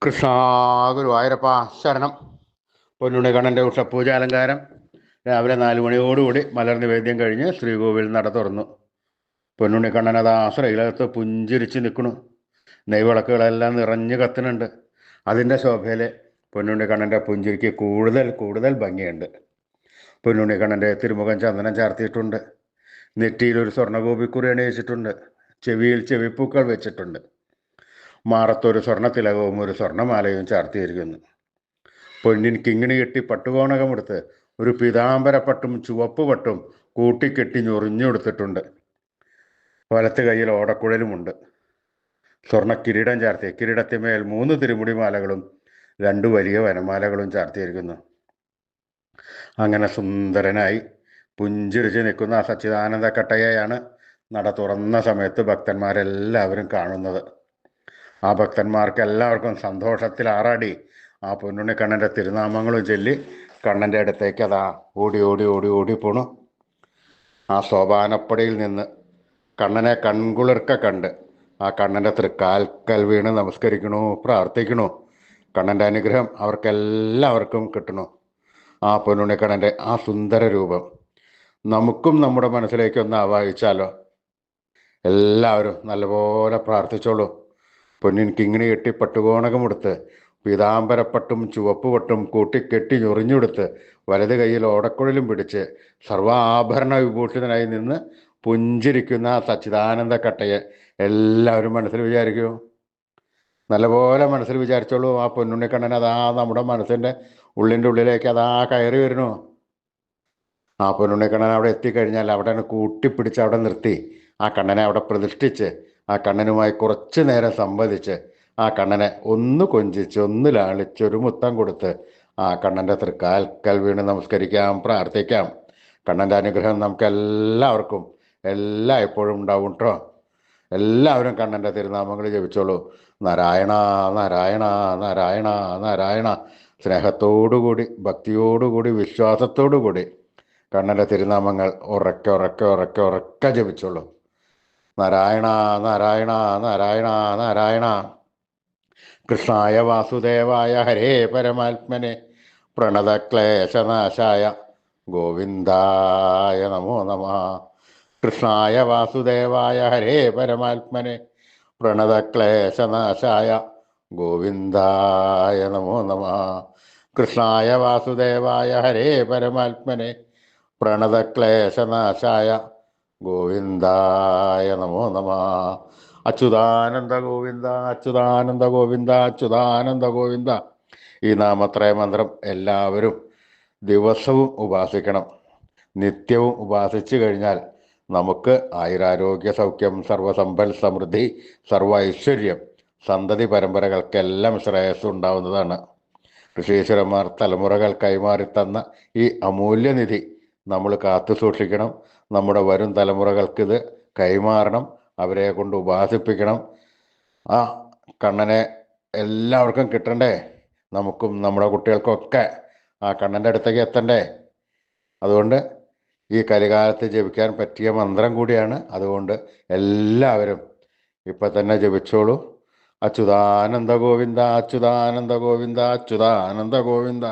കൃഷ്ണ ഗുരുവായൂരപ്പ ശരണം. പൊന്നുണ്ണിക്കണ്ണൻ്റെ ഉഷപൂജ അലങ്കാരം രാവിലെ 4 മണിയോടുകൂടി മലർ നിവേദ്യം കഴിഞ്ഞ് ശ്രീകോവിൽ നട തുറന്നു. പൊന്നുണ്ണിക്കണ്ണൻ അത് ആശ്രയിലകത്ത് പുഞ്ചിരിച്ച് നിൽക്കണു. നെയ്വിളക്കുകളെല്ലാം നിറഞ്ഞു കത്തുന്നുണ്ട്. അതിൻ്റെ ശോഭയിൽ പൊന്നുണ്ണിക്കണ്ണൻ്റെ പുഞ്ചിരിക്ക് കൂടുതൽ കൂടുതൽ ഭംഗിയുണ്ട്. പൊന്നുണ്ണിക്കണ്ണൻ്റെ തിരുമുഖം ചന്ദനം ചാർത്തിയിട്ടുണ്ട്. നെറ്റിയിൽ ഒരു സ്വർണ്ണഗോപിക്കുറി അണിയിച്ചിട്ടുണ്ട്. ചെവിയിൽ ചെവിപ്പൂക്കൾ വെച്ചിട്ടുണ്ട്. മാറത്തൊരു സ്വർണ്ണത്തിലകവും ഒരു സ്വർണ്ണമാലയും ചാർത്തിയിരിക്കുന്നു. പൊന്നിൻ കിങ്ങിണി കെട്ടി പട്ടുകോണകമെടുത്ത് ഒരു പീതാംബരപ്പട്ടും ചുവപ്പ് പട്ടും കൂട്ടിക്കെട്ടി ഞൊറിഞ്ഞെടുത്തിട്ടുണ്ട്. വലത്ത് കൈയിൽ ഓടക്കുഴലുമുണ്ട്. സ്വർണ്ണ കിരീടം ചാർത്തി കിരീടത്തിന്മേൽ 3 തിരുമുടി മാലകളും 2 വലിയ വനമാലകളും ചാർത്തിയിരിക്കുന്നു. അങ്ങനെ സുന്ദരനായി പുഞ്ചിരിച്ച് നിൽക്കുന്ന ആ സച്ചിദാനന്ദ കട്ടയെയാണ് നട തുറന്ന സമയത്ത് ഭക്തന്മാരെല്ലാവരും കാണുന്നത്. ആ ഭക്തന്മാർക്ക് എല്ലാവർക്കും സന്തോഷത്തിൽ ആറാടി ആ പൊന്നുണ്ണിക്കണ്ണൻ്റെ തിരുനാമങ്ങളും ചൊല്ലി കണ്ണൻ്റെ അടുത്തേക്ക് അതാ ഓടി ഓടി ഓടി ഓടി പോണു. ആ സോപാനപ്പടിയിൽ നിന്ന് കണ്ണനെ കൺകുളിർക്ക കണ്ട് ആ കണ്ണൻ്റെ തൃക്കാൽക്കൽ വീണ് നമസ്കരിക്കണു, പ്രാർത്ഥിക്കണു. കണ്ണൻ്റെ അനുഗ്രഹം അവർക്കെല്ലാവർക്കും കിട്ടണു. ആ പൊന്നുണ്ണിക്കണ്ണൻ്റെ ആ സുന്ദര രൂപം നമുക്കും നമ്മുടെ മനസ്സിലേക്ക് ഒന്ന് ആവാഹിച്ചാലോ? എല്ലാവരും നല്ലപോലെ പ്രാർത്ഥിച്ചോളൂ. പൊന്നിൻ കിങ്ങിണി കെട്ടി പട്ടുകോണകമെടുത്ത് പീതാംബരപ്പട്ടും ചുവപ്പ് പട്ടും കൂട്ടിക്കെട്ടി ഞൊറിഞ്ഞെടുത്ത് വലത് കൈയിൽ ഓടക്കുഴലും പിടിച്ച് സർവാഭരണ വിഭൂഷിതനായി നിന്ന് പുഞ്ചിരിക്കുന്ന ആ സച്ചിദാനന്ദ കട്ടയെ എല്ലാവരും മനസ്സിൽ വിചാരിക്കൂ. നല്ലപോലെ മനസ്സിൽ വിചാരിച്ചോളൂ. ആ പൊന്നുണ്ണിക്കണ്ണൻ അതാ നമ്മുടെ മനസ്സിൻ്റെ ഉള്ളിലേക്ക് അതാ കയറി വരുന്നു. ആ പൊന്നുണ്ണിക്കണ്ണൻ അവിടെ എത്തിക്കഴിഞ്ഞാൽ അവിടെ കൂട്ടിപ്പിടിച്ച് അവിടെ നിർത്തി ആ കണ്ണനെ അവിടെ പ്രതിഷ്ഠിച്ച് ആ കണ്ണനുമായി കുറച്ച് നേരം സംവദിച്ച് ആ കണ്ണനെ ഒന്ന് കൊഞ്ചിച്ച് ഒന്ന് ലാളിച്ച് ഒരു മുത്തം കൊടുത്ത് ആ കണ്ണൻ്റെ തൃക്കാൽക്കൽ വീണ് നമസ്കരിക്കാം, പ്രാർത്ഥിക്കാം. കണ്ണൻ്റെ അനുഗ്രഹം നമുക്ക് എല്ലാവർക്കും എപ്പോഴും ഉണ്ടാവും കേട്ടോ. എല്ലാവരും കണ്ണൻ്റെ തിരുനാമങ്ങൾ ജപിച്ചോളൂ. നാരായണ നാരായണ നാരായണ നാരായണ. സ്നേഹത്തോടുകൂടി ഭക്തിയോടുകൂടി വിശ്വാസത്തോടുകൂടി കണ്ണൻ്റെ തിരുനാമങ്ങൾ ഉറക്കെ ഉറക്കെ ഉറക്കെ ഉറക്കെ ജപിച്ചോളൂ. നാരായണ നാരായണ നാരായണ നാരായണ. കൃഷ്ണായ വാസുദേവായ ഹരേ പരമാത്മനെ പ്രണതക്ലേശനാശായ ഗോവിന്ദായ നമോ നമഃ. കൃഷ്ണായ വാസുദേവായ ഹരേ പരമാത്മനെ പ്രണതക്ലേശനാശായ ഗോവിന്ദായ നമോ നമഃ. കൃഷ്ണായ വാസുദേവായ ഹരേ പരമാത്മനെ പ്രണതക്ലേശനാശായ ഗോവിന്ദായ നമോ നമഃ. അച്യുതാനന്ദ ഗോവിന്ദ അച്യുതാനന്ദ ഗോവിന്ദ അച്യുതാനന്ദ ഗോവിന്ദ. ഈ നാമത്രയ മന്ത്രം എല്ലാവരും ദിവസവും ഉപാസിക്കണം. നിത്യവും ഉപാസിച്ചു കഴിഞ്ഞാൽ നമുക്ക് ആയുരാരോഗ്യ സൗഖ്യം, സർവസമ്പൽ സമൃദ്ധി, സർവ ഐശ്വര്യം, സന്തതി പരമ്പരകൾക്കെല്ലാം ശ്രേയസ് ഉണ്ടാവുന്നതാണ്. ഋഷീശ്വരന്മാർ തലമുറകൾ കൈമാറി തന്ന ഈ അമൂല്യനിധി നമ്മൾ കാത്തു സൂക്ഷിക്കണം. നമ്മുടെ വരും തലമുറകൾക്കിത് കൈമാറണം. അവരെ കൊണ്ട് ഉപാസിപ്പിക്കണം. ആ കണ്ണനെ എല്ലാവർക്കും കിട്ടണ്ടേ? നമുക്കും നമ്മുടെ കുട്ടികൾക്കൊക്കെ ആ കണ്ണൻ്റെ അടുത്തേക്ക് എത്തണ്ടേ? അതുകൊണ്ട് ഈ കലികാലത്ത് ജപിക്കാൻ പറ്റിയ മന്ത്രം കൂടിയാണ്. അതുകൊണ്ട് എല്ലാവരും ഇപ്പം തന്നെ ജപിച്ചോളൂ. അച്യുതാനന്ദ ഗോവിന്ദ അച്യുതാനന്ദ ഗോവിന്ദ അച്യുതാനന്ദ ഗോവിന്ദ.